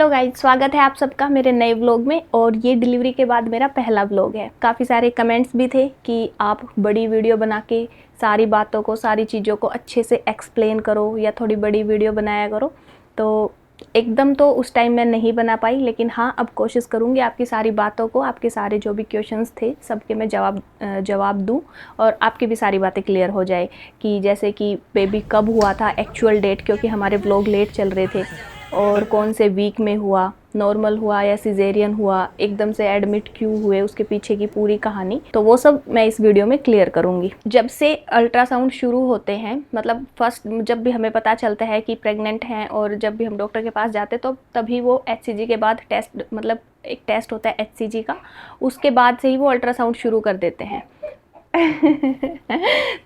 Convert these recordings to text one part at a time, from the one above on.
Hello guys, स्वागत है आप सबका मेरे नए व्लॉग में। और ये डिलीवरी के बाद मेरा पहला व्लॉग है। काफ़ी सारे कमेंट्स भी थे कि आप बड़ी वीडियो बना के सारी बातों को, सारी चीज़ों को अच्छे से एक्सप्लेन करो या थोड़ी बड़ी वीडियो बनाया करो। तो एकदम तो उस टाइम मैं नहीं बना पाई, लेकिन हाँ अब कोशिश करूँगी आपकी सारी बातों को, आपके सारे जो भी क्वेश्चंस थे सबके मैं जवाब दूँ और आपकी भी सारी बातें क्लियर हो जाए कि जैसे कि बेबी कब हुआ था, एक्चुअल डेट, क्योंकि हमारे व्लॉग लेट चल रहे थे, और कौन से वीक में हुआ, नॉर्मल हुआ या सिजेरियन हुआ, एकदम से एडमिट क्यों हुए, उसके पीछे की पूरी कहानी। तो वो सब मैं इस वीडियो में क्लियर करूँगी। जब से अल्ट्रासाउंड शुरू होते हैं, मतलब फर्स्ट जब भी हमें पता चलता है कि प्रेग्नेंट हैं और जब भी हम डॉक्टर के पास जाते तो तभी वो HCG के बाद टेस्ट, मतलब एक टेस्ट होता है HCG का, उसके बाद से ही वो अल्ट्रासाउंड शुरू कर देते हैं।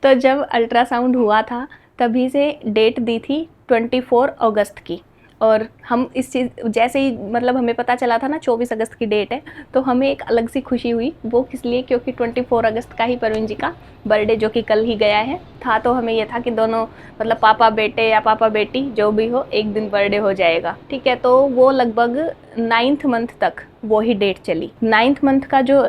तो जब अल्ट्रासाउंड हुआ था तभी से डेट दी थी 24 अगस्त की। और हम इस चीज़ जैसे ही मतलब हमें पता चला था ना 24 अगस्त की डेट है, तो हमें एक अलग सी खुशी हुई। वो किस लिए? क्योंकि 24 अगस्त का ही परवीन जी का बर्थडे, जो कि कल ही गया है, था। तो हमें ये था कि दोनों मतलब पापा बेटे या पापा बेटी जो भी हो, एक दिन बर्थडे हो जाएगा, ठीक है। तो वो लगभग 9th मंथ तक वो ही डेट चली। 9th मंथ का जो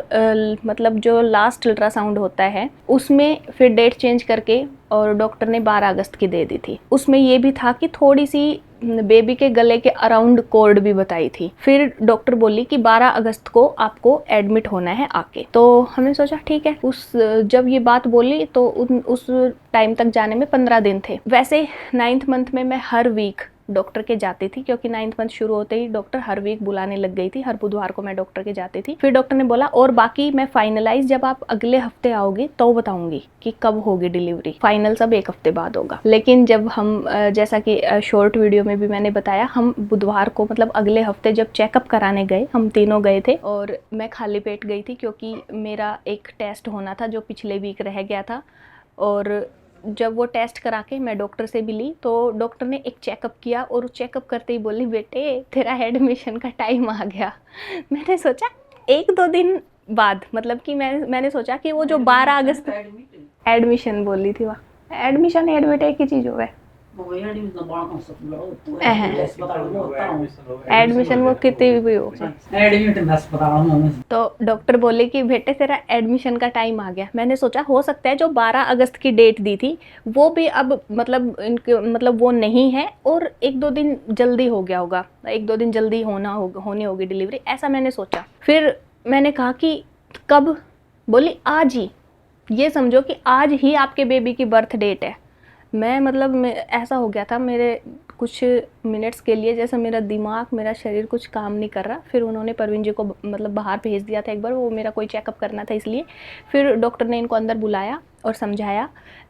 मतलब जो लास्ट अल्ट्रासाउंड होता है उसमें फिर डेट चेंज करके और डॉक्टर ने 12 अगस्त की दे दी थी। उसमें ये भी था कि थोड़ी सी बेबी के गले के अराउंड कॉर्ड भी बताई थी। फिर डॉक्टर बोली कि 12 अगस्त को आपको एडमिट होना है आके। तो हमने सोचा ठीक है। जब ये बात बोली तो उस टाइम तक जाने में 15 दिन थे। वैसे 9th मंथ में मैं हर वीक डॉक्टर के जाती थी, क्योंकि 9th मंथ शुरू होते ही डॉक्टर हर वीक बुलाने लग गई थी। हर बुधवार को मैं डॉक्टर के जाती थी। फिर डॉक्टर ने बोला और बाकी मैं फाइनलाइज जब आप अगले हफ्ते आओगे तो बताऊंगी कि कब होगी डिलीवरी। फाइनल सब एक हफ्ते बाद होगा। लेकिन जब हम जैसा कि शॉर्ट वीडियो में भी मैंने बताया, हम बुधवार को मतलब अगले हफ्ते जब चेकअप कराने गए, हम तीनों गए थे और मैं खाली पेट गई थी, क्योंकि मेरा एक टेस्ट होना था जो पिछले वीक रह गया था। और जब वो टेस्ट करा के मैं डॉक्टर से मिली तो डॉक्टर ने एक चेकअप किया और चेकअप करते ही बोली, बेटे तेरा एडमिशन का टाइम आ गया। मैंने सोचा 1-2 दिन बाद, मतलब कि मैंने सोचा कि वो जो 12 अगस्त एडमिशन बोली थी, वह एडमिशन एडमिट एक ही चीज़ हो गए। एडमिशन वो कितनी भी हो। तो डॉक्टर बोले कि बेटे तेरा एडमिशन का टाइम आ गया। मैंने सोचा हो सकता है जो 12 अगस्त की डेट दी थी वो भी अब मतलब वो नहीं है और 1-2 दिन जल्दी हो गया होगा, 1-2 दिन जल्दी होनी होगी डिलीवरी, ऐसा मैंने सोचा। फिर मैंने कहा कि कब? बोली आज ही। ये समझो कि आज ही आपके बेबी की बर्थ डेट है। मैं ऐसा हो गया था मेरे कुछ मिनट्स के लिए, जैसे मेरा दिमाग, मेरा शरीर कुछ काम नहीं कर रहा। फिर उन्होंने परवीन जी को मतलब बाहर भेज दिया था एक बार, वो मेरा कोई चेकअप करना था इसलिए। फिर डॉक्टर ने इनको अंदर बुलाया और समझाया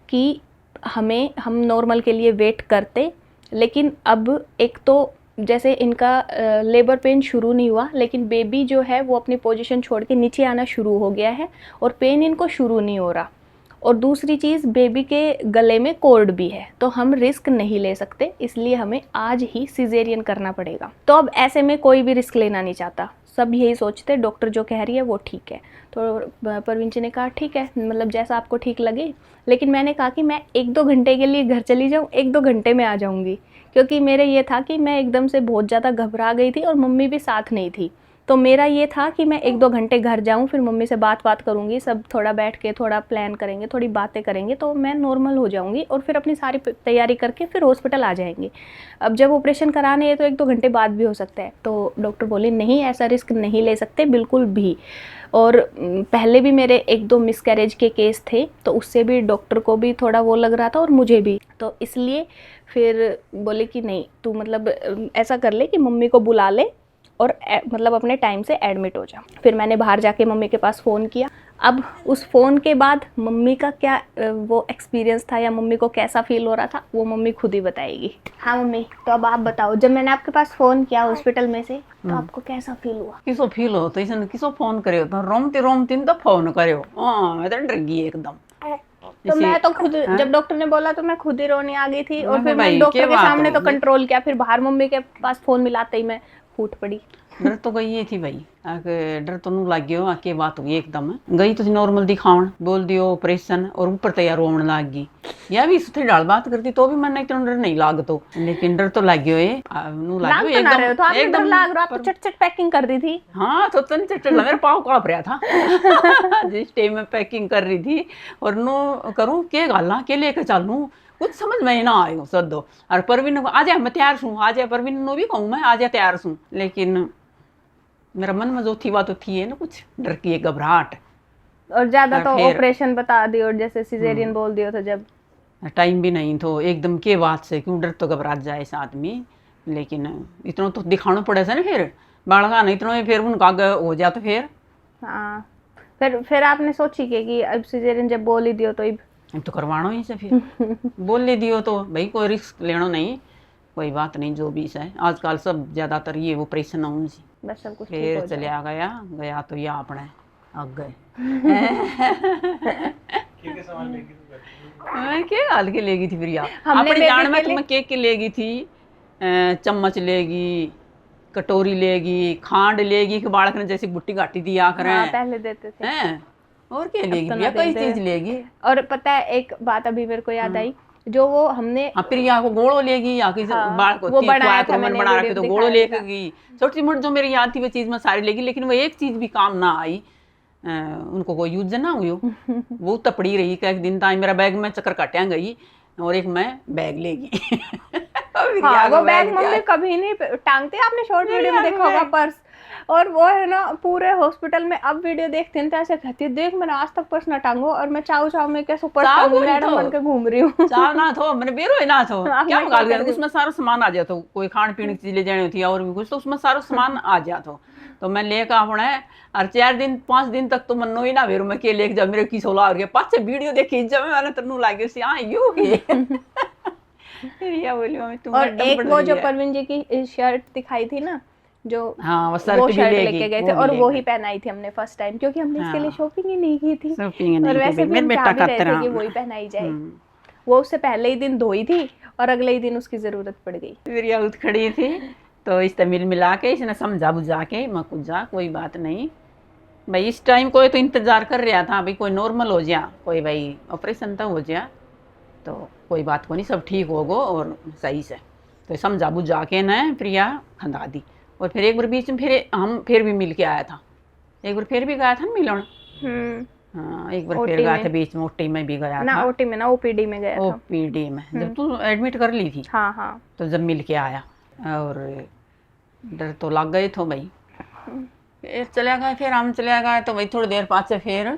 कि हम नॉर्मल के लिए वेट करते, लेकिन अब एक तो जैसे इनका लेबर पेन शुरू नहीं हुआ, लेकिन बेबी जो है वो अपनी पोजीशन छोड़ के नीचे आना शुरू हो गया है और पेन इनको शुरू नहीं हो रहा। और दूसरी चीज़, बेबी के गले में कॉर्ड भी है, तो हम रिस्क नहीं ले सकते, इसलिए हमें आज ही सिजेरियन करना पड़ेगा। तो अब ऐसे में कोई भी रिस्क लेना नहीं चाहता, सब यही सोचते डॉक्टर जो कह रही है वो ठीक है। तो परवीन जी ने कहा ठीक है, मतलब जैसा आपको ठीक लगे। लेकिन मैंने कहा कि मैं 1-2 घंटे के लिए घर चली जाऊँ, 1-2 घंटे में आ जाऊँगी, क्योंकि मेरे ये था कि मैं एकदम से बहुत ज़्यादा घबरा गई थी और मम्मी भी साथ नहीं थी। तो मेरा ये था कि मैं 1-2 घंटे घर जाऊँ, फिर मम्मी से बात करूँगी, सब थोड़ा बैठ के थोड़ा प्लान करेंगे, थोड़ी बातें करेंगे, तो मैं नॉर्मल हो जाऊँगी और फिर अपनी सारी तैयारी करके फिर हॉस्पिटल आ जाएंगे। अब जब ऑपरेशन कराने है तो 1-2 घंटे बाद भी हो सकता है। तो डॉक्टर बोले नहीं, ऐसा रिस्क नहीं ले सकते बिल्कुल भी। और पहले भी मेरे 1-2 मिसकैरेज के केस थे, तो उससे भी डॉक्टर को भी थोड़ा वो लग रहा था और मुझे भी। तो इसलिए फिर बोले कि नहीं, तू मतलब ऐसा कर ले कि मम्मी को बुला ले और मतलब अपने टाइम से एडमिट हो जा। फिर मैंने बाहर जाके मम्मी के पास फ़ोन किया। अब उस फ़ोन के बाद मम्मी का क्या वो एक्सपीरियंस था या मम्मी को कैसा फील हो रहा था, वो मम्मी खुद ही बताएगी। हाँ मम्मी, तो अब आप बताओ, जब मैंने आपके पास फ़ोन किया हॉस्पिटल में से, तो आपको कैसा फील हुआ? किसो फील हो तो इसने किसो फोन करे तो रोमती तो फोन करे। मैं तो डर गई एकदम। तो मैं तो खुद, जब डॉक्टर ने बोला तो मैं खुद ही रोने आ गई थी। और फिर भाई मैं डॉक्टर के के बात सामने तो होगी। कंट्रोल किया, फिर बाहर मम्मी के पास फ़ोन मिलाते ही मैं फूट पड़ी। डर तो गई ही थी भाई, आके डर तो नू लग गयो, आके बात हुई एकदम गई तो नॉर्मल दिखावन बोल दियो ऑपरेशन, और ऊपर तैयार रोवन लाग गई। या भी सुथरी डाल बात करती तो भी मन इतना डर नहीं लागतो, लेकिन डर तो लग गयो ये नू लग लाग गयो तो ना रहे हो तो आपने डर एकदम। लाग रहा, आप तो चट चट पैकिंग कर दी थी। हाँ तो तन चट मेरा पाँव कांप रहा था जिस टाइम में पैकिंग कर रही थी, और नो करूँ के गाला के लेकर चलूँ, कुछ समझ में ही ना आयो सदो। और परवीन को आ जा मैं तैयार छूँ, आ जा परवीन नो भी कहूँ मैं आ जा तैयार छूँ, लेकिन मेरा मन में जो थी बात तो थी है ना, कुछ डर की एक घबराहट। और ज्यादा और तो फिर- ऑपरेशन बता दियो, और जैसे सिजेरियन बोल दियो तो जब टाइम भी नहीं तो एकदम के बात से क्यों डर तो घबरा जाए इस आदमी, लेकिन इतना तो दिखाना पड़े था ना, फिर बाढ़ नहीं इतना फिर उनका हो जाए तो फिर। हाँ फिर आपने सोची कि अब सिजेरियन जब बोल ही दियो तो अब तो करवाना ही से फिर बोल ले दियो तो भाई कोई रिस्क लेना नहीं, कोई बात नहीं जो भी है आजकल सब ज्यादातर ये ऑपरेशन आऊँ जी, बस सब कुछ ठीक फिर हो जाए। चलिया गया तो या अपने अग गए क्या हाल के लेगी थी फिर यार हमने अपने जान बेबी में के तुम्हें केक की लेगी थी, चम्मच लेगी, कटोरी लेगी, खांड लेगी कि बालक ने जैसी बुट्टी घाटी दिया करें हाँ, पहले देते थे। हैं, और क्या लेगी तो ना भैया, कई देते। चीज लेगी। और पता है एक बात अभी मेरे को याद आई, जो वो हमने हाँ फिर यहाँ को गोड़ो लेगी, या किसी हाँ, बाल को वो तीन बनाया कुआत था रोमन मैंने, बना रखे वीडियो तो गोड़ो दिखाया था। लेगी, छोटी मोटी जो मेरी याद थी वो चीज में सारी लेगी, लेकिन वो एक चीज भी काम ना आई, उनको कोई यूज ना हुई वो तपड़ी रही कि एक दिन ताई मेरा बैग में चक्कर काटिया गई, और एक मैं बैग लेगी हाँ, वो बैग मम्मी कभी नहीं टांगते, आपने शॉर्ट वीडियो में देखा होगा पर्स, और वो है ना पूरे हॉस्पिटल में अब वीडियो देखते हैं तो ऐसे कहती है देख मैंने आज तक पर्स ना टांगो, और मैं चाऊ चाऊ में कैसे पर्स चाऊ टांगू, बोली मैडम तो। बन के घूम रही हूँ। चाव ना थो मैंने बेरो ही ना थो हाँ, क्या मैं निकाल क्या गया कर उसमें सारा सामान आ जाता, कोई खान पीने की चीज ले जानी होती है और भी कुछ, तो उसमें सारा सामान आ जाता, तो मैं लेकर अपना है, और 4 दिन 5 दिन तक तो मनो ही ना भेरू मैं के लेके जब मेरे की सोला आ गया पाँच वीडियो देखी जब मैंने तन्नू लागे से हाँ यू के फिर या बोली मम्मी तुम और एकदम एक बढ़ वो रही जो है। परवीन जी की शर्ट दिखाई थी ना, जो हाँ वो वो शर्ट भी शर्ट लेगी, लेके गए वो थे, भी और ले वो गई। ही पहनाई थी हमने फर्स्ट टाइम, क्योंकि हमने इसके लिए हाँ। शॉपिंग ही नहीं की थी, शॉपिंग और नहीं की वैसे भाई, भी मेरे हम बेटा चाह भी का रहे थे तरह कि वही पहनाई जाए। हम्म। वो उससे पहले ही दिन धोई थी और अगले ही दिन उसकी जरूरत पड़ गई। फिर यह उठ खड़ी थी तो इस मिल मिला के इसने समझा बुझा के मैं कुछ जा कोई बात नहीं भाई, इस टाइम कोई तो इंतजार कर रहा था भाई कोई नॉर्मल हो जा, कोई भाई ऑपरेशन तो हो जा, तो कोई बात को नहीं सब ठीक होगो और सही से, तो समझा बुझा के न प्रिया खंदा दी। और फिर एक बार बीच में फिर भी मिल के आया था, एक बार फिर भी गया था ना मिलन, हाँ एक बार फिर OT गया में। था बीच में, ओटी में भी गया ना था, ओटी में ना ओपीडी में गया था। ओपीडी में जब तू एडमिट कर ली थी, हाँ हाँ तो जब मिल के आया और डर तो लग गए थे भाई, फिर चले गए, फिर हम चले गए तो भाई थोड़ी देर बाद से फिर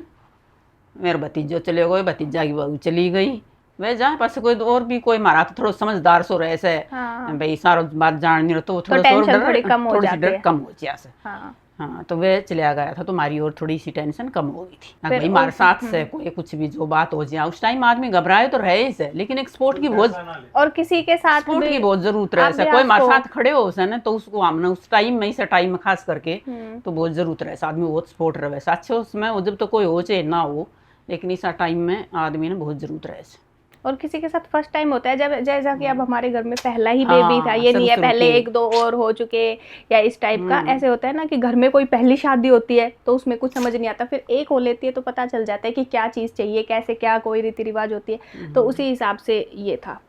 मेरे भतीजो चले गए, भतीजा की बहू चली गई, वह जहाँ पास कोई और भी कोई मारा तो थोड़ा समझदार सो रहे से हाँ भाई सारा बात जान नहीं तो थोड़ा टेंशन थोड़ी कम हो थोड़ी सी जाती डर है। कम हो जाए से। हाँ हाँ तो वह चलिया गया था तो हमारी और थोड़ी सी टेंशन कम हो गई थी, फिर भाई हमारे साथ से कोई कुछ भी जो बात हो जाए, उस टाइम आदमी घबराए तो रहे ही से, लेकिन एक सपोर्ट की बहुत और किसी के साथ सपोर्ट भी की बहुत जरूरत रहे आप से, भी कोई हमारे आपको- साथ खड़े हो से ना तो उसको हमने उस टाइम में से टाइम में खास करके हम्म। तो बहुत जरूरत रहे से, आदमी बहुत सपोर्ट रहे से अच्छे उसमें वो जब तो कोई हो चाहे ना हो, लेकिन इस टाइम में आदमी ने बहुत जरूरत रहे से। और किसी के साथ फर्स्ट टाइम होता है, जब जैसा कि अब हमारे घर में पहला ही हाँ, बेबी था, ये नहीं है शुरू पहले की। 1 2 और हो चुके या इस टाइप का, ऐसे होता है ना कि घर में कोई पहली शादी होती है तो उसमें कुछ समझ नहीं आता, फिर एक हो लेती है तो पता चल जाता है कि क्या चीज़ चाहिए, कैसे क्या कोई रीति रिवाज होती है, तो उसी हिसाब से ये था।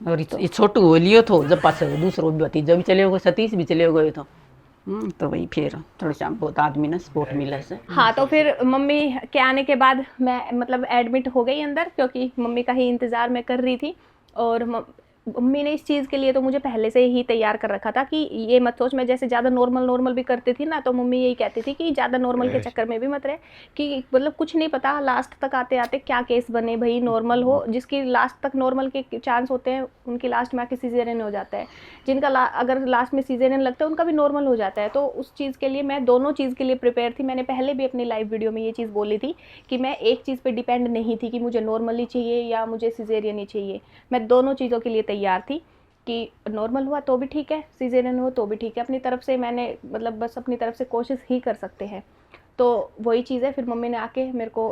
और ये छोटू हो लियो तो जब पास दूसरों भी भतीजा भी चले गए, सतीश भी चले गए तो तो वही फिर थोड़ा सा बहुत आदमी ने सपोर्ट मिला से। हाँ तो फिर मम्मी के आने के बाद मैं मतलब एडमिट हो गई अंदर, क्योंकि मम्मी का ही इंतज़ार मैं कर रही थी, और मम्मी ने इस चीज़ के लिए तो मुझे पहले से ही तैयार कर रखा था कि ये मत सोच, मैं जैसे ज़्यादा नॉर्मल भी करती थी ना, तो मम्मी यही कहती थी कि ज़्यादा नॉर्मल के चक्कर में भी मत रहे, कि मतलब कुछ नहीं पता लास्ट तक आते आते क्या केस बने, भाई नॉर्मल हो, जिसकी लास्ट तक नॉर्मल के चांस होते हैं उनकी लास्ट में आके सिजेरियन हो जाता है, जिनका अगर लास्ट में सिजेरियन लगता है उनका भी नॉर्मल हो जाता है। तो उस चीज़ के लिए मैं दोनों चीज़ के लिए प्रिपेयर थी। मैंने पहले भी अपनी लाइव वीडियो में ये चीज़ बोली थी कि मैं एक चीज़ पे डिपेंड नहीं थी कि मुझे नॉर्मली चाहिए या मुझे सिजेरियन ही चाहिए, मैं दोनों चीज़ों के लिए तैयार थी कि नॉर्मल हुआ तो भी ठीक है, सिजेरियन हुआ तो भी ठीक है, अपनी तरफ से मैंने मतलब बस अपनी तरफ से कोशिश ही कर सकते हैं। तो वही चीज़ है, फिर मम्मी ने आके मेरे को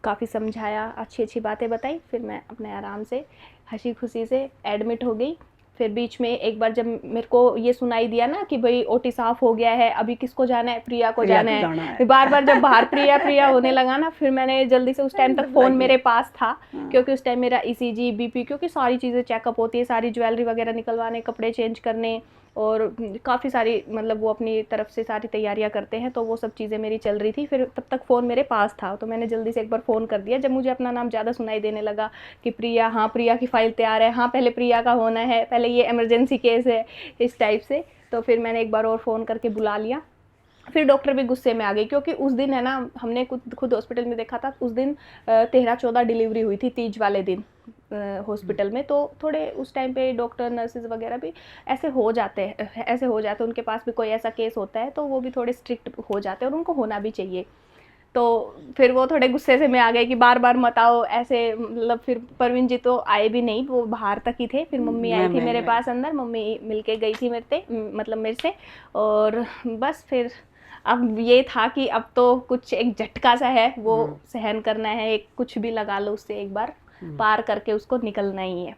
काफ़ी समझाया, अच्छी अच्छी बातें बताई, फिर मैं अपने आराम से हंसी खुशी से एडमिट हो गई। फिर बीच में एक बार जब मेरे को ये सुनाई दिया ना कि भाई ओटी साफ हो गया है, अभी किसको जाना है, प्रिया को जाना है, बार बार जब बाहर प्रिया प्रिया होने लगा ना, फिर मैंने जल्दी से, उस टाइम तक फ़ोन मेरे पास था क्योंकि उस टाइम मेरा ECG BP, क्योंकि सारी चीज़ें चेकअप होती है, सारी ज्वेलरी वगैरह निकलवाने, कपड़े चेंज करने, और काफ़ी सारी मतलब वो अपनी तरफ से सारी तैयारियां करते हैं, तो वो सब चीज़ें मेरी चल रही थी। फिर तब तक फ़ोन मेरे पास था, तो मैंने जल्दी से एक बार फ़ोन कर दिया जब मुझे अपना नाम ज़्यादा सुनाई देने लगा कि प्रिया, हाँ प्रिया की फ़ाइल तैयार है, हाँ पहले प्रिया का होना है, पहले ये इमरजेंसी केस है, इस टाइप से। तो फिर मैंने एक बार और फ़ोन करके बुला लिया। फिर डॉक्टर भी गुस्से में आ गई क्योंकि उस दिन है ना, हमने खुद हॉस्पिटल में देखा था, उस दिन 13-14 डिलीवरी हुई थी, तीज वाले दिन हॉस्पिटल में। तो थोड़े उस टाइम पे डॉक्टर नर्सेज वगैरह भी ऐसे हो जाते हैं, उनके पास भी कोई ऐसा केस होता है तो वो भी थोड़े स्ट्रिक्ट हो जाते हैं, और उनको होना भी चाहिए। तो फिर वो थोड़े गुस्से से में आ गए कि बार बार मत आओ ऐसे, मतलब फिर परवीन जी तो आए भी नहीं, वो बाहर तक ही थे। फिर मम्मी आई थी मेरे पास अंदर, मम्मी मिलके गई थी मेरे से, और बस फिर अब ये था कि अब तो कुछ एक झटका सा है वो सहन करना है, एक कुछ भी लगा लो उससे एक बार पार करके उसको निकलना ही है।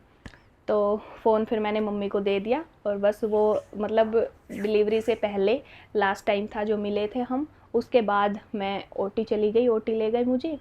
तो फ़ोन फिर मैंने मम्मी को दे दिया, और बस वो मतलब डिलीवरी से पहले लास्ट टाइम था जो मिले थे हम। उसके बाद मैं ओटी चली गई, ओटी ले गए मुझे,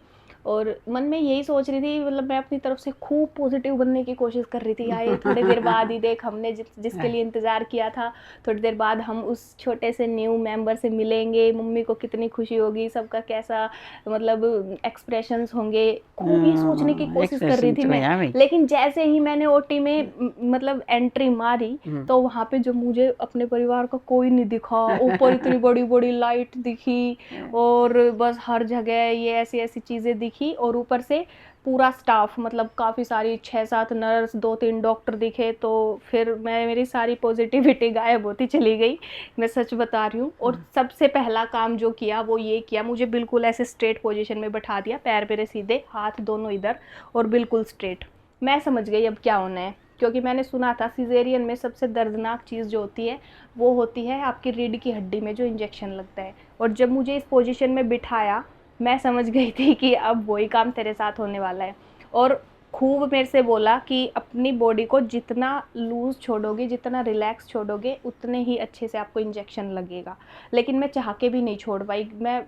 और मन में यही सोच रही थी, मतलब मैं अपनी तरफ से खूब पॉजिटिव बनने की कोशिश कर रही थी। आए थोड़ी देर बाद ही देख, हमने जिसके लिए इंतज़ार किया था, थोड़ी देर बाद हम उस छोटे से न्यू मेंबर से मिलेंगे, मम्मी को कितनी खुशी होगी, सबका कैसा मतलब एक्सप्रेशंस होंगे, खूब ये सोचने की कोशिश कर रही थी मैं। लेकिन जैसे ही मैंने ओटी में मतलब एंट्री मारी, तो वहाँ पे जो मुझे अपने परिवार का कोई नहीं दिखा, ऊपर इतनी बड़ी बड़ी लाइट दिखी, और बस हर जगह ये ऐसी ऐसी चीज़ें दिखी, और ऊपर से पूरा स्टाफ, मतलब काफ़ी सारी 6-7 नर्स, 2-3 डॉक्टर दिखे। तो फिर मेरी सारी पॉजिटिविटी गायब होती चली गई, मैं सच बता रही हूँ। और सबसे पहला काम जो किया वो ये किया, मुझे बिल्कुल ऐसे स्ट्रेट पोजीशन में बैठा दिया, पैर मेरे सीधे, हाथ दोनों इधर, और बिल्कुल स्ट्रेट। मैं समझ गई अब क्या होना है, क्योंकि मैंने सुना था सिजेरियन में सबसे दर्दनाक चीज़ जो होती है वो होती है आपकी रीढ़ की हड्डी में जो इंजेक्शन लगता है। और जब मुझे इस पोजीशन में बिठाया, मैं समझ गई थी कि अब वही काम तेरे साथ होने वाला है। और खूब मेरे से बोला कि अपनी बॉडी को जितना लूज़ छोड़ोगे, जितना रिलैक्स छोड़ोगे, उतने ही अच्छे से आपको इंजेक्शन लगेगा। लेकिन मैं चाह के भी नहीं छोड़ पाई, मैं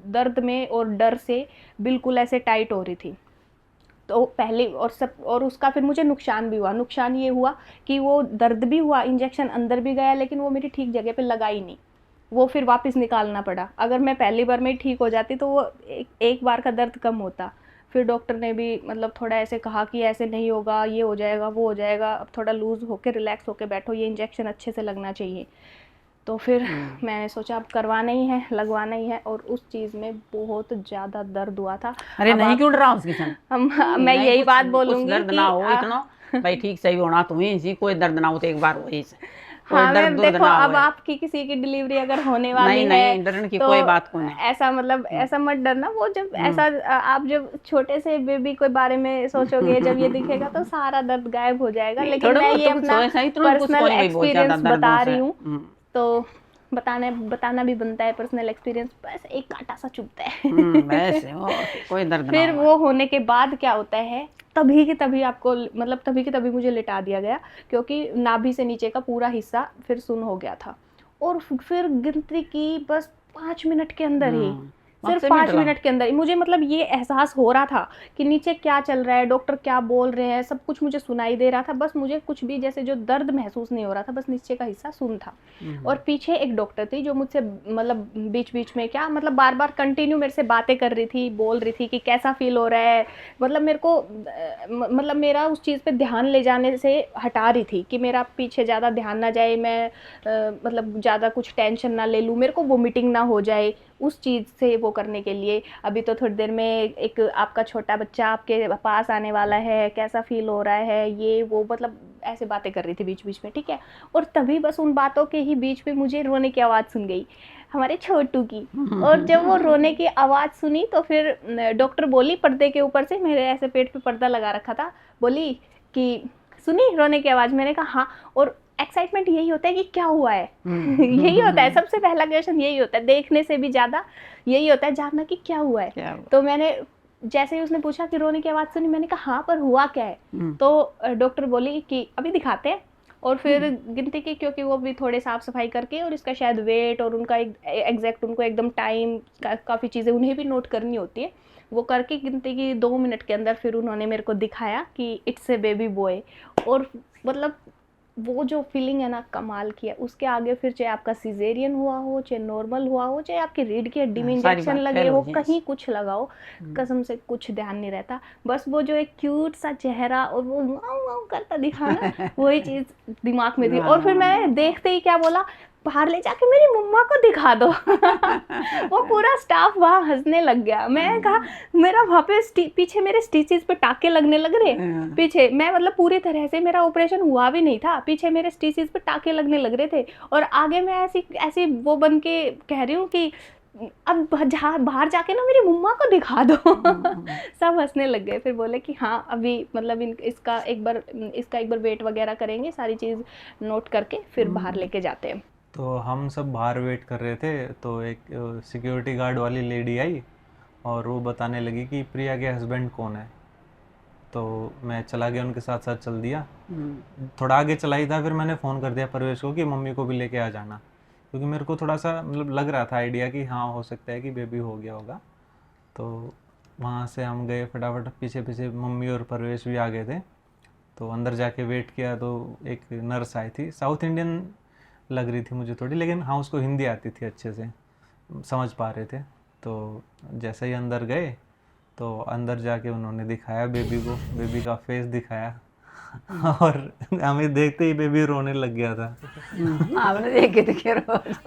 दर्द में और डर से बिल्कुल ऐसे टाइट हो रही थी। तो पहले और उसका फिर मुझे नुकसान भी हुआ। नुकसान ये हुआ कि वो दर्द भी हुआ, इंजेक्शन अंदर भी गया, लेकिन वो मेरी ठीक जगह पे लगा ही नहीं, वो फिर वापस निकालना पड़ा। अगर मैं पहली बार में ठीक हो जाती तो वो एक बार का दर्द कम होता। फिर डॉक्टर ने भी मतलब थोड़ा ऐसे कहा कि ऐसे नहीं होगा, ये हो जाएगा, वो हो जाएगा, अब थोड़ा लूज़ होके रिलैक्स होके बैठो, ये इंजेक्शन अच्छे से लगना चाहिए। तो फिर मैंने सोचा अब करवाना ही है, लगवाना ही है। और उस चीज़ में बहुत ज़्यादा दर्द हुआ था। अरे नहीं क्यों डरा उसकी मैं यही बात बोलूँगी, दर्द ना हो इतना भाई, ठीक सही होना तुम्हें जी, कोई दर्द ना हो तो एक बार हो ही। हाँ मैम देखो, अब आपकी किसी की डिलीवरी अगर होने वाली है, नहीं डरने की कोई बात को नहीं, ऐसा मतलब ऐसा मत डरना। वो जब ऐसा आप जब छोटे से बेबी के बारे में सोचोगे, जब ये दिखेगा तो सारा दर्द गायब हो जाएगा। लेकिन मैं ये अपना पर्सनल एक्सपीरियंस बता रही हूँ, तो बताना भी बनता है पर्सनल एक्सपीरियंस। बस एक कांटा सा चुभता है कोई दर्द फिर वो होने के बाद क्या होता है, तभी के तभी आपको मतलब तभी के तभी मुझे लिटा दिया गया, क्योंकि नाभि से नीचे का पूरा हिस्सा फिर सुन्न हो गया था। और फिर गिनती की बस 5 मिनट के अंदर ही, सिर्फ 5 मिनट के अंदर मुझे मतलब ये एहसास हो रहा था कि नीचे क्या चल रहा है, डॉक्टर क्या बोल रहे हैं, सब कुछ मुझे सुनाई दे रहा था। बस मुझे कुछ भी जैसे जो दर्द महसूस नहीं हो रहा था, बस नीचे का हिस्सा सुन्न था। और पीछे एक डॉक्टर थी जो मुझसे मतलब बीच बीच में क्या मतलब बार बार कंटिन्यू मेरे से बातें कर रही थी, बोल रही थी कि कैसा फील हो रहा है। मतलब मेरे को मतलब मेरा उस चीज़ पे ध्यान ले जाने से हटा रही थी कि मेरा पीछे ज़्यादा ध्यान ना जाए, मैं मतलब ज़्यादा कुछ टेंशन ना ले लूँ, मेरे को वोमिटिंग ना हो जाए। उस चीज़ से वो करने के लिए अभी तो थोड़ी देर में एक आपका छोटा बच्चा आपके पास आने वाला है, कैसा फील हो रहा है, ये वो मतलब ऐसे बातें कर रही थी बीच बीच में, ठीक है। और तभी बस उन बातों के ही बीच में मुझे रोने की आवाज़ सुन गई, हमारे छोटू की। और जब वो रोने की आवाज़ सुनी तो फिर डॉक्टर बोली पर्दे के ऊपर से, मेरे ऐसे पेट पे पर्दा लगा रखा था, बोली कि सुनी रोने की आवाज़। मैंने कहा हाँ। और एक्साइटमेंट यही होता है कि क्या हुआ है यही होता है, सबसे पहला क्वेश्चन यही होता है, देखने से भी ज़्यादा यही होता है जानना कि क्या हुआ है। तो मैंने जैसे ही उसने पूछा कि रोने की आवाज़ सुनी, मैंने कहा हाँ पर हुआ क्या है। तो डॉक्टर बोली कि अभी दिखाते हैं। और फिर गिनती की, क्योंकि वो भी थोड़े साफ सफाई करके और इसका शायद वेट और उनका एग्जैक्ट उनको एकदम टाइम काफ़ी चीज़ें उन्हें भी नोट करनी होती है, वो करके गिनती की 2 मिनट के अंदर फिर उन्होंने मेरे को दिखाया कि इट्स ए बेबी बॉय। और मतलब वो जो फीलिंग है ना, कमाल की है। उसके आगे फिर चाहे आपका सिजेरियन हुआ हो, चाहे नॉर्मल हुआ हो, चाहे आपकी रीढ़ की हड्डी में सारी इंजेक्शन बात लगे फेल हो, हो जाए। कहीं कुछ लगा हो, कसम से कुछ ध्यान नहीं रहता। बस वो जो एक क्यूट सा चेहरा और वो वाव वाव करता दिखा ना, वही चीज़ दिमाग में थी। और फिर मैंने देखते ही क्या बोला, बाहर ले जाके मेरी मम्मा को दिखा दो। वो पूरा स्टाफ वहाँ हंसने लग गया। मैंने कहा मेरा वहाँ पे पीछे मेरे स्टिचेस पे टाके लगने लग रहे, पीछे मैं मतलब पूरी तरह से मेरा ऑपरेशन हुआ भी नहीं था, पीछे मेरे स्टिचेस पे टाके लगने लग रहे थे, और आगे मैं ऐसी ऐसी वो बन के कह रही हूँ कि अब बाहर जाके ना मेरी मम्मा को दिखा दो। सब हंसने लग गए। फिर बोले कि हाँ अभी मतलब इसका एक बार वेट वगैरह करेंगे, सारी चीज़ नोट करके फिर बाहर लेके जाते हैं। तो हम सब बाहर वेट कर रहे थे, तो एक सिक्योरिटी गार्ड वाली लेडी आई और वो बताने लगी कि प्रिया के हस्बैंड कौन है। तो मैं चला गया, उनके साथ साथ चल दिया, थोड़ा आगे चला ही था, फिर मैंने फ़ोन कर दिया परवेश को कि मम्मी को भी लेके आ जाना, क्योंकि मेरे को थोड़ा सा मतलब लग रहा था आइडिया कि हाँ हो सकता है कि बेबी हो गया होगा। तो वहाँ से हम गए फटाफट, पीछे पीछे मम्मी और परवेश भी आ गए थे। तो अंदर जाके वेट किया, तो एक नर्स आई थी, साउथ इंडियन लग रही थी मुझे थोड़ी, लेकिन हाँ उसको हिंदी आती थी, अच्छे से समझ पा रहे थे। तो जैसे ही अंदर गए तो अंदर जाके उन्होंने दिखाया बेबी को, बेबी का फेस दिखाया और हमें देखते ही बेबी रोने लग गया था। आपने देखे थे क्या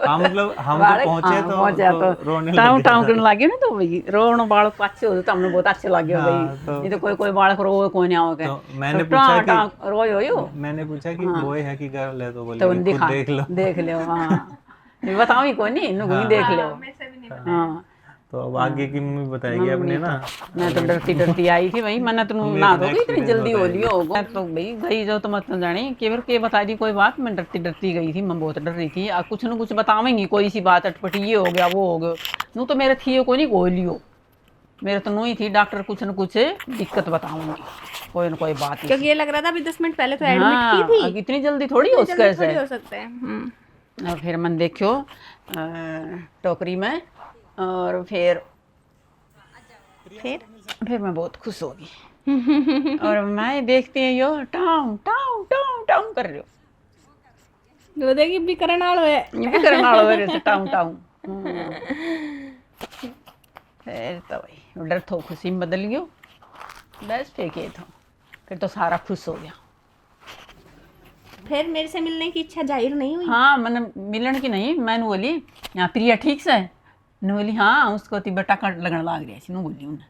हाँ मतलब हम जब पहुंचे तो रोने लग टाउन गया टाउन था। करने लगे ना, तो भाई रोना बालक अच्छे होते तो हमने बहुत अच्छे लगे हाँ, भाई। तो- ये तो कोई बालक रो कोई नहीं आओगे, तो मैंने पूछा कि रोयो मैंने पूछा कि बॉय है कि गर्ल है, तो बोले तो कि खुद दिखा देख लो। देख लो। हाँ बताओ ही कोई नहीं, इन्हों हाँ। देख लो। मैं से भी नहीं हाँ तो अब आगे की मम्मी बताएगी अपने ना। मैं तो डरती डरती आई थी भाई, मैंने तुम मम्मी ना अपना दो इतनी experience जल्दी हो बताएगी। लियो होगा। मैं तो भाई गई जो तो मत जाने केवल के बता दी कोई बात, मैं डरती डरती गई थी, मैं बहुत डर रही थी। कुछ न कुछ बतावेंगी कोई सी बात, अटपटी ये हो गया वो हो गया, नू तो मेरे थी कोई नहीं गोई लियो, मेरे तो नू ही थी डॉक्टर कुछ न कुछ दिक्कत बताऊंगी, कोई न कोई बात। क्योंकि ये लग रहा था अभी 10 मिनट पहले तो एडमिट हाँ, की थी, अब इतनी जल्दी थोड़ी हो जल्दी उसका थोड़ी हो सकता है। और फिर मन देखियो टोकरी में, और फिर मैं बहुत खुश हो गई। और मैं देखती है यो टाउं टाउं टाउं टाउं कर रही हो, वो देखी भी करन वालो है, ये भी करने वाला है से टाउं टाउं। फिर तो भाई डर तो खुशी में बदल गयो, बस फिर तो सारा खुश हो गया। फिर मेरे से मिलने की इच्छा जाहिर नहीं हुई। हाँ मैंने मिलन की नहीं, मैंने बोली यहाँ प्रिया ठीक से ने बोली हाँ उसको तिब्बा टाका लगन लाग रही है, बोली उन्हें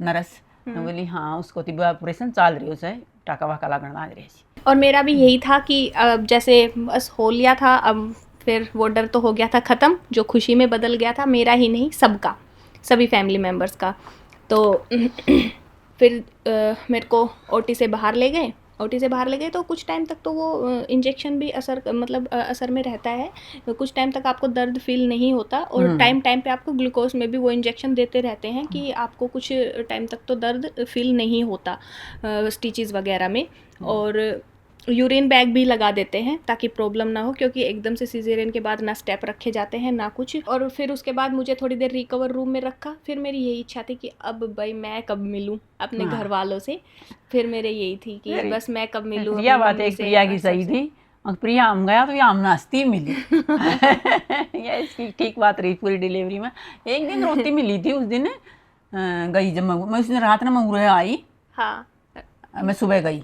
नरस ने बोली हाँ उसको तिब्बा ऑपरेशन चल रही है, टाका वाका लगन लाग रही है। और मेरा भी यही था कि जैसे बस हो लिया था, अब फिर वो डर तो हो गया था ख़त्म, जो खुशी में बदल गया था, मेरा ही नहीं सबका, सभी फैमिली मेम्बर्स का। तो फिर मेरे को ओटी से बाहर ले गए, तो कुछ टाइम तक तो वो इंजेक्शन भी असर में रहता है, कुछ टाइम तक आपको दर्द फील नहीं होता, और टाइम पे आपको ग्लूकोज में भी वो इंजेक्शन देते रहते हैं कि आपको कुछ टाइम तक तो दर्द फील नहीं होता स्टिचेस वगैरह में। और यूरिन बैग भी लगा देते हैं ताकि प्रॉब्लम ना हो, क्योंकि एकदम से सिजेरियन के बाद ना स्टेप रखे जाते हैं ना कुछ। और फिर उसके बाद मुझे थोड़ी देर रिकवर रूम में रखा। फिर मेरी यही इच्छा थी कि अब भाई मैं कब मिलूं अपने घर वालों से। फिर मेरे यही थी कि बस मैं कब मिलूं। प्रिया बात एक प्रिया की सही थी, और प्रिया हम गया तो ये हम नाश्ती मिली। ये इसकी ठीक बात रही पूरी डिलीवरी में। एक दिन रोटी मिली थी उस दिन, गई जब मैं उस दिन रात में मंगूरे आई, हाँ मैं सुबह गई।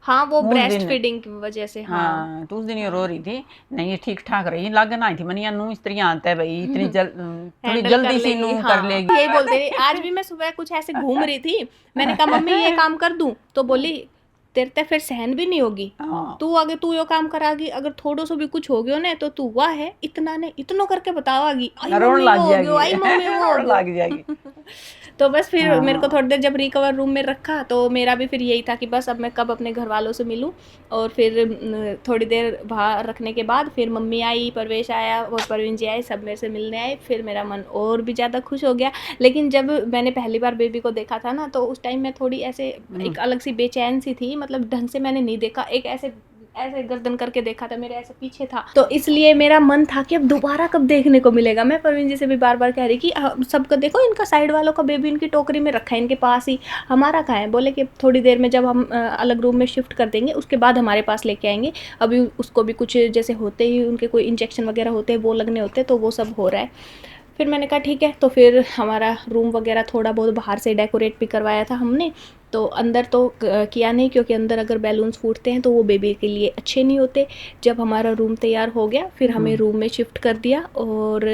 हाँ वो ब्रेस्ट फीडिंग की वजह से। हाँ तो उस दिन ये रो रही थी, नहीं ये ठीक ठाक रही, लागन आई थी मैंने यार नू स्त्री आते भाई इतनी थोड़ी जल्दी से नू कर लेगी। यही बोलते रही। आज भी मैं सुबह कुछ ऐसे घूम रही थी, मैंने कहा मम्मी ये काम कर दूं, तो बोली तेरे ते फिर सहन भी नहीं होगी, तू आगे तू यो काम करागी, अगर थोड़ो सो भी कुछ हो गयो ने तो तू वाह है इतना ने इतनो करके बतावागी, रोन लग जाएगी, आई मम्मी वो लग जाएगी। तो बस फिर मेरे को थोड़ी देर जब रिकवर रूम में रखा, तो मेरा भी फिर यही था कि बस अब मैं कब अपने घर वालों से मिलूं। और फिर थोड़ी देर बाहर रखने के बाद फिर मम्मी आई, परवेश आया और परवीन जी आए, सब मेरे से मिलने आए। फिर मेरा मन और भी ज़्यादा खुश हो गया। लेकिन जब मैंने पहली बार बेबी को देखा था ना, तो उस टाइम मैं थोड़ी ऐसे एक अलग सी बेचैन सी थी, मतलब ढंग से मैंने नहीं देखा। एक ऐसे गर्दन करके देखा था, मेरे ऐसे पीछे था, तो इसलिए मेरा मन था कि अब दोबारा कब देखने को मिलेगा। मैं परवीन जी से भी बार बार कह रही कि सबको देखो, इनका साइड वालों का बेबी इनकी टोकरी में रखा है, इनके पास ही, हमारा कहाँ है। बोले कि थोड़ी देर में जब हम अलग रूम में शिफ्ट कर देंगे उसके बाद हमारे पास लेके आएंगे, अभी उसको भी कुछ जैसे होते ही उनके कोई इंजेक्शन वगैरह होते हैं वो लगने होते हैं, तो वो सब हो रहा है। फिर मैंने कहा ठीक है। तो फिर हमारा रूम वगैरह थोड़ा बहुत बाहर से डेकोरेट भी करवाया था हमने, तो अंदर तो किया नहीं, क्योंकि अंदर अगर बैलून्स फूटते हैं तो वो बेबी के लिए अच्छे नहीं होते। जब हमारा रूम तैयार हो गया फिर हमें रूम में शिफ्ट कर दिया और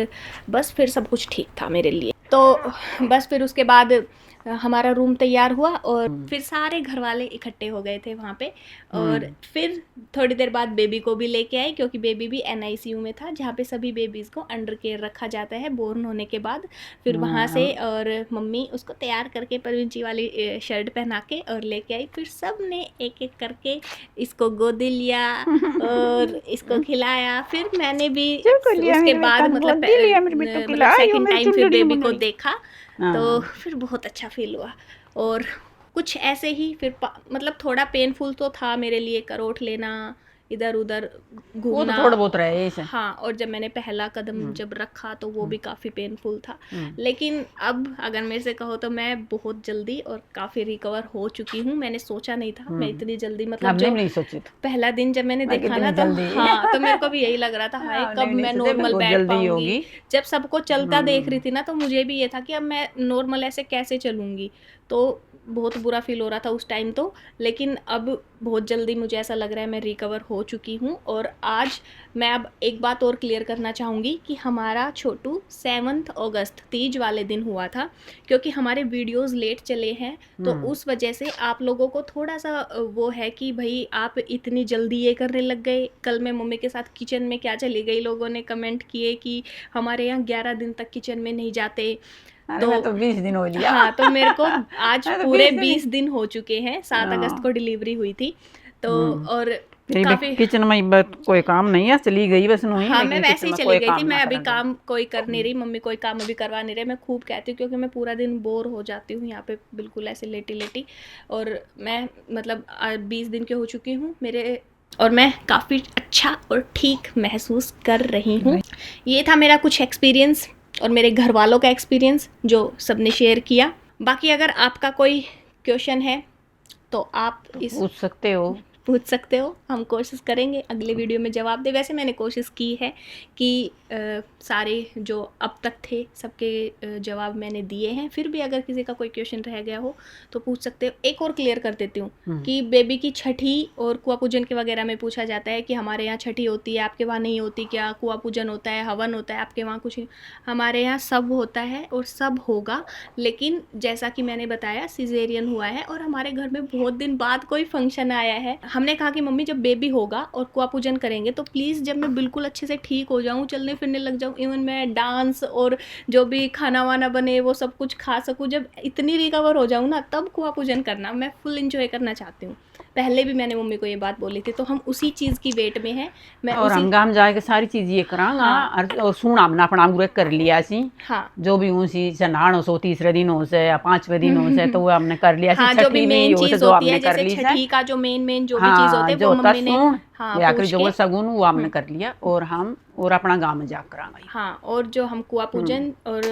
बस फिर सब कुछ ठीक था मेरे लिए। तो बस फिर उसके बाद हमारा रूम तैयार हुआ और फिर सारे घर वाले इकट्ठे हो गए थे वहाँ पे, और फिर थोड़ी देर बाद बेबी को भी लेके आए, क्योंकि बेबी भी NICU में था, जहाँ पे सभी बेबीज़ को अंडर केयर रखा जाता है बोर्न होने के बाद। फिर वहाँ से और मम्मी उसको तैयार करके परवीन जी वाली शर्ट पहना के और लेके आई। फिर सब ने एक एक करके इसको गोदी लिया और इसको खिलाया। फिर मैंने भी उसके बाद मतलब सेकंड टाइम फिर बेबी को देखा, तो फिर बहुत अच्छा फील हुआ। और कुछ ऐसे ही फिर मतलब थोड़ा पेनफुल तो था मेरे लिए, करोट लेना, इधर उधर घूमना, वो तो थोड़ा बहुत रहे इसे। हाँ, और जब मैंने पहला कदम जब रखा तो वो भी काफ़ी पेनफुल था। लेकिन अब अगर मेरे से कहो तो मैं बहुत जल्दी और काफ़ी रिकवर हो चुकी हूँ। मैंने सोचा नहीं था मैं इतनी जल्दी, मतलब जो नहीं सोची पहला दिन जब मैंने देखा ना तो हाँ, तो मेरे को भी यही लग रहा था, हाय कब मैं नॉर्मल बैठ पाऊंगी। जब सबको चलता देख रही थी ना तो मुझे भी ये था कि अब मैं नॉर्मल ऐसे कैसे चलूंगी, तो बहुत बुरा फील हो रहा था उस टाइम तो। लेकिन अब बहुत जल्दी मुझे ऐसा लग रहा है मैं रिकवर हो चुकी हूँ। और आज मैं अब एक बात और क्लियर करना चाहूँगी कि हमारा छोटू 7 अगस्त तीज वाले दिन हुआ था, क्योंकि हमारे वीडियोस लेट चले हैं, तो उस वजह से आप लोगों को थोड़ा सा वो है कि भाई आप इतनी जल्दी ये करने लग गए। कल मैं मम्मी के साथ किचन में क्या चली गई, लोगों ने कमेंट किए कि हमारे यहाँ 11 दिन तक किचन में नहीं जाते। तो 20 दिन हो लिया। हाँ, तो मेरे को आज पूरे 20 दिन हो चुके हैं। 7 अगस्त को डिलीवरी हुई थी, तो और काफी किचन में कोई काम नहीं है, चली गई बस नहीं। हाँ, मैं वैसे ही चली गई थी। मैं अभी काम कोई कर नहीं रही, मम्मी कोई काम अभी करवा नहीं रहे। मैं खूब कहती हूँ क्योंकि मैं पूरा दिन बोर हो जाती हूँ यहाँ पे बिल्कुल ऐसे लेटी लेटी। और मैं मतलब 20 दिन की हो चुकी हूँ मेरे, और मैं काफ़ी अच्छा और ठीक महसूस कर रही हूँ। ये था मेरा कुछ एक्सपीरियंस और मेरे घर वालों का एक्सपीरियंस जो सबने शेयर किया। बाकी अगर आपका कोई क्वेश्चन है तो आप पूछ सकते हो। हम कोशिश करेंगे अगले वीडियो में जवाब दे। वैसे मैंने कोशिश की है कि सारे जो अब तक थे सबके जवाब मैंने दिए हैं। फिर भी अगर किसी का कोई क्वेश्चन रह गया हो तो पूछ सकते हो। एक और क्लियर कर देती हूँ कि बेबी की छठी और कुआ पूजन के वगैरह में पूछा जाता है कि हमारे यहाँ छठी होती है, आपके वहाँ नहीं होती क्या? कुआ पूजन होता है, हवन होता है, आपके वहाँ कुछ? हमारे यहाँ सब होता है और सब होगा। लेकिन जैसा कि मैंने बताया सिजेरियन हुआ है और हमारे घर में बहुत दिन बाद कोई फंक्शन आया है। हमने कहा कि मम्मी जब बेबी होगा और कुआ पूजन करेंगे तो प्लीज़ जब मैं बिल्कुल अच्छे से ठीक हो जाऊँ, चलने फिरने लग जाऊँ, इवन मैं डांस और जो भी खाना वाना बने वो सब कुछ खा सकूँ, जब इतनी रिकवर हो जाऊँ ना तब कुआ पूजन करना। मैं फुल एंजॉय करना चाहती हूँ। पहले भी मैंने मम्मी को ये बात बोली थी, तो हम उसी चीज़ की वेट में हैं। मैं और हम गांव जाके सारी चीज़ ये करांगा। हाँ। और सुन हमने अपना पूरा कर लिया सी। हाँ, जो भी हूँ सी चनाण हो 3रे दिन हो से या 5वें दिन हो से तो वो हमने कर लिया। हाँ, जो भी मेन चीज़ होती है जैसे छठी का जो मेन जो भी चीज़ होती है वो मम्मी ने आखिरी जो सगुन वो हमने कर लिया। और हम और अपना गांव में जा करांगे। हाँ, और जो हम कुआ पूजन और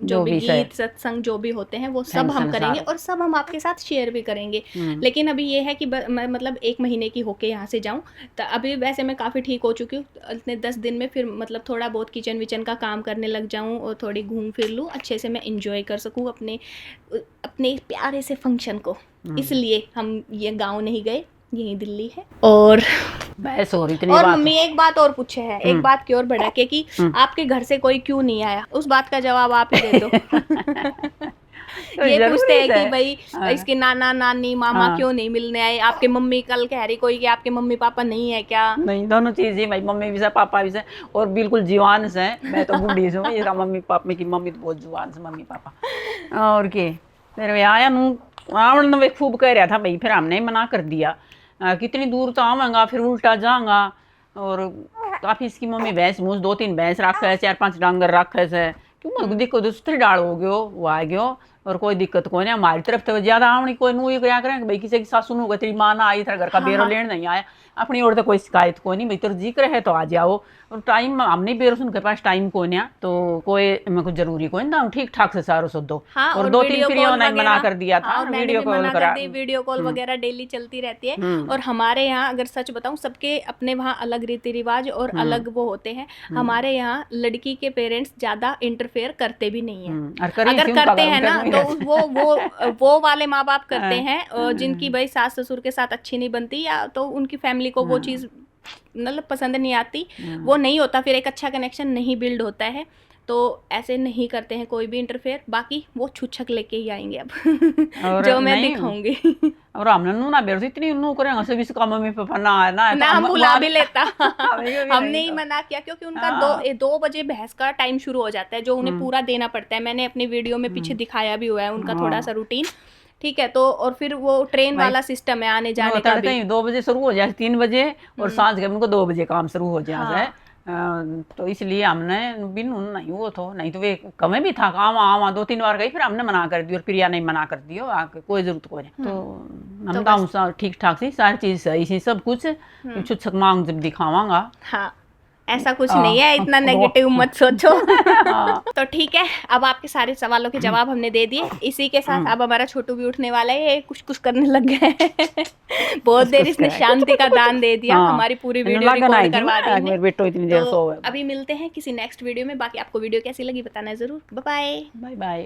जो भी गीत सत्संग जो भी होते हैं वो सब हम करेंगे और सब हम आपके साथ शेयर भी करेंगे। लेकिन अभी ये है कि मैं मतलब 1 महीने की होके यहाँ से जाऊँ, तो अभी वैसे मैं काफ़ी ठीक हो चुकी हूँ। इतने 10 दिन में फिर मतलब थोड़ा बहुत किचन विचन का काम करने लग जाऊँ और थोड़ी घूम फिर लूँ, अच्छे से मैं इंजॉय कर सकूँ अपने प्यारे से फंक्शन को। इसलिए हम ये गाँव नहीं गए, यही दिल्ली है। और बस और मम्मी एक बात और पूछे है, एक बात की और बढ़ा के कि आपके घर से कोई क्यों नहीं आया, उस बात का जवाब आप ही दे दो। ये पूछते हैं कि भाई इसके नाना नानी मामा क्यों नहीं मिलने आए, आपके मम्मी कल कह रही कोई कि आपके मम्मी पापा नहीं है क्या? नहीं, दोनों चीज ही भाई, मम्मी भी से पापा भी से और बिल्कुल जीवान से। मैं तो बूढ़ी हूँ, ये मम्मी पापा की मम्मी तो बहुत जीवान से मम्मी पापा। और के फिर आया नू खूब कह रहा था भाई, फिर हमने मना कर दिया। कितनी दूर तो आवांगा फिर उल्टा जाऊंगा। और काफी इसकी मम्मी भैंस मूस 2-3 भैंस रखे है, 4-5 डांगर रखे से। क्यों दिक्कत दूसरी डाल हो गयो वो आ गयो और कोई दिक्कत कोई नहीं। हमारी तरफ तो ज्यादा आवनी कोई नू क्या करें भाई, किसी की सासू नू तेरी माँ ना आई, तेरा घर का बेरो लेने नहीं आया। अपनी ओर तो कोई शिकायत को नहीं, भाई तेरे जिक्र है तो आ जाओ। और टाइम हमने बेरोस उनके पास टाइम को नहीं, तो कोई मेरे को जरूरी कोई ना, ठीक ठाक से सारो सदो। हाँ, और 2-3 वीडियो फ्री कॉल ऑनलाइन मना वगैरह, कर दिया था, हाँ, और मैंने वीडियो भी कॉल मना करा। कर दी, वीडियो कॉल वगैरह डेली चलती रहती है। और हमारे यहाँ अगर सच बताऊं, सबके अपने वहाँ अलग रीति रिवाज और अलग वो होते हैं। हमारे यहाँ लड़की के पेरेंट्स ज्यादा इंटरफेयर करते भी नहीं है। और करिए अगर उनका करते घर हैं ना उनका तो वो वाले माँ बाप करते हैं जिनकी भाई सास ससुर के साथ अच्छी नहीं बनती, या तो उनकी फैमिली को वो चीज़ मतलब पसंद नहीं आती, वो नहीं होता, फिर एक अच्छा कनेक्शन नहीं बिल्ड होता है। तो ऐसे नहीं करते हैं कोई भी इंटरफेयर। बाकी वो छुच्छक लेके ही आएंगे अब और जो मैं नहीं, दिखाऊंगी। और हमने नू ना बेरो इतनी नू करेंगे से भी काम में पापा ना है ना, ना हम बुला भी लेता भी हमने ही मना किया, क्योंकि उनका 2 बजे बहस का टाइम शुरू हो जाता है, जो उन्हें पूरा देना पड़ता है। मैंने अपनी वीडियो में पीछे दिखाया भी हुआ है उनका थोड़ा सा रूटीन, ठीक है। तो और फिर वो ट्रेन वाला सिस्टम है आने जाने का भी। 2 बजे शुरू हो जाए, 3 बजे, और सांझ के उनको 2 बजे काम शुरू हो जाए। हाँ। तो इसलिए हमने बिन नहीं वो तो नहीं तो वे कमे भी था काम आवा 2-3 बार गई, फिर हमने मना कर दी, और प्रिया नहीं मना कर दियो, कोई जरूरत को नहीं। तो हम तो ठीक ठाक सी सारी चीज सही सी सब कुछ, कुछ मांग जब दिखावांगा। हाँ, ऐसा कुछ नहीं है, इतना नेगेटिव मत सोचो। तो ठीक है, अब आपके सारे सवालों के जवाब हमने दे दिए। इसी के साथ अब हमारा छोटू भी उठने वाला है, ये कुछ कुछ करने लग गए हैं। बहुत देर इसने शांति का दान दे दिया, हमारी पूरी वीडियो रिकॉर्ड करवा दी मेरे बेटो इतनी देर तो सो है। अभी मिलते हैं किसी नेक्स्ट वीडियो में। बाकी आपको वीडियो कैसी लगी बताना जरूर। Bye bye. Bye bye.